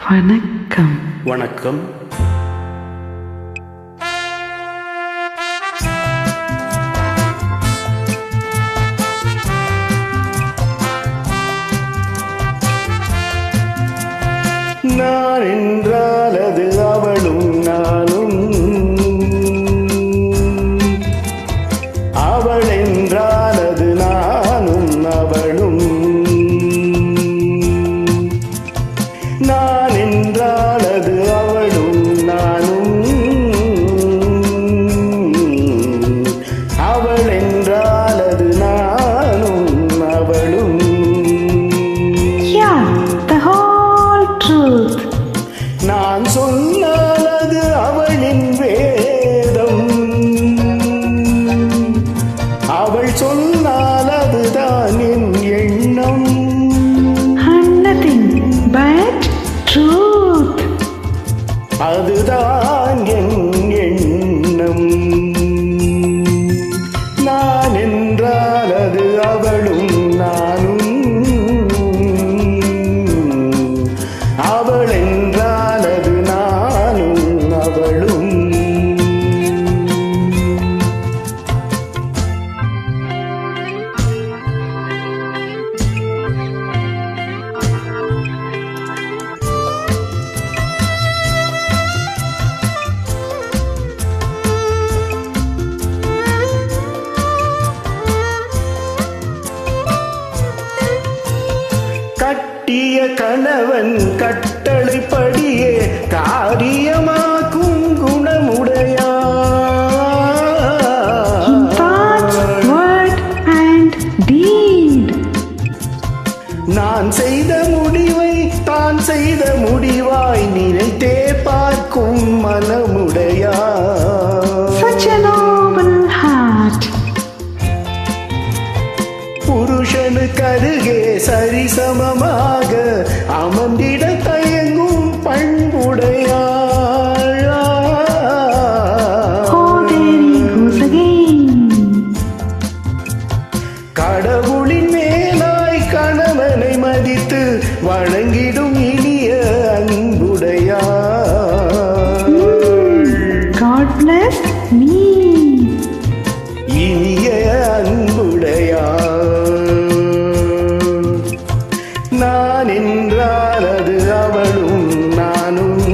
வணக்கம். வணக்கம். நான் என்றால் அது அவளும் நானும், அவள் என்றால் அது நானும் அவளும், நான் என்றால் அது அவளும் நானும், அவள் என்றால் அது நானும் அவளும். நான் சொன்னால் அது அவளின் வேதம், அவள் சொன்னால் அதுதான் என் எண்ணம். Nothing but truth. அதுதான் என் எண்ணம். நான் என்றால் அது அவளும் நானும், அவள் என்றால் அது நானும் அவளும். கட்டிய கணவன் கட்டளைப்படியே காரியமாக்கும் குணமுடையார். In thought, word and deed. நான் செய்த முடிவை தான் செய்த முடிவாய் நினைத்தே பார்க்கும் மனமுடையார். Such a noble heart. புருஷனுக்கருகே சரிசமமாக அமர்ந்திட தயங்கும் பண்புடையாள். Oh, there he goes again. கடவுளின் மேலாய் கணவனை மதித்து வணங்கிடும் இனிய அன்புடையாள். God bless me. இனிய அன்புடையாள். நான் என்றால் அது அவளும் நானும்,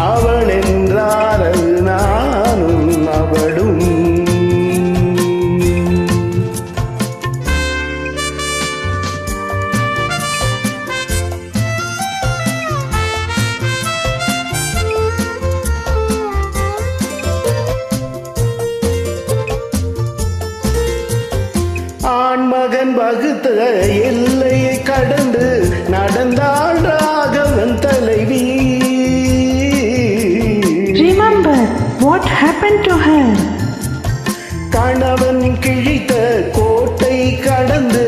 அவள் என்றால் அது நானும் அவளும். ஆண்மகன் வகுத்த எல்லையை கடந்து நடந்தாள் ராகவன் தலைவி. Remember what happened to her. கணவன் கிழித்த கோட்டை கடந்து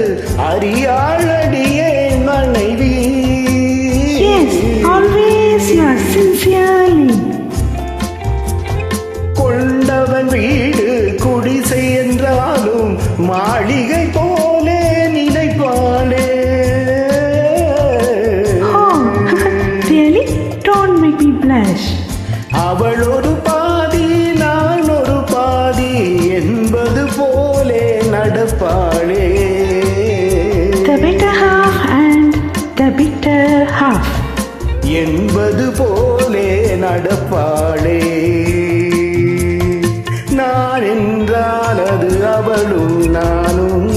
அறியாளடியே மனைவி. Yes, always yours sincerely. கொண்டவன் வீடு குடிசை என்றாலும் மாளிகை போலே நினைப்பாளே. Oh, really? Don't make me blush. அவள் ஒரு பாதி நான் ஒரு பாதி என்பது போலே நடப்பாளே. The better half and the bitter half. என்பது போலே நடப்பாளே. நான் என்றால் அது அவளும் நானும்,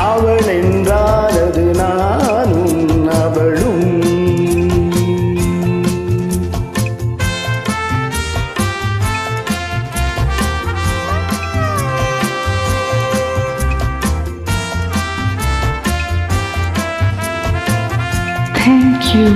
அவள் என்றால் அது நானும் அவளும். Thank you.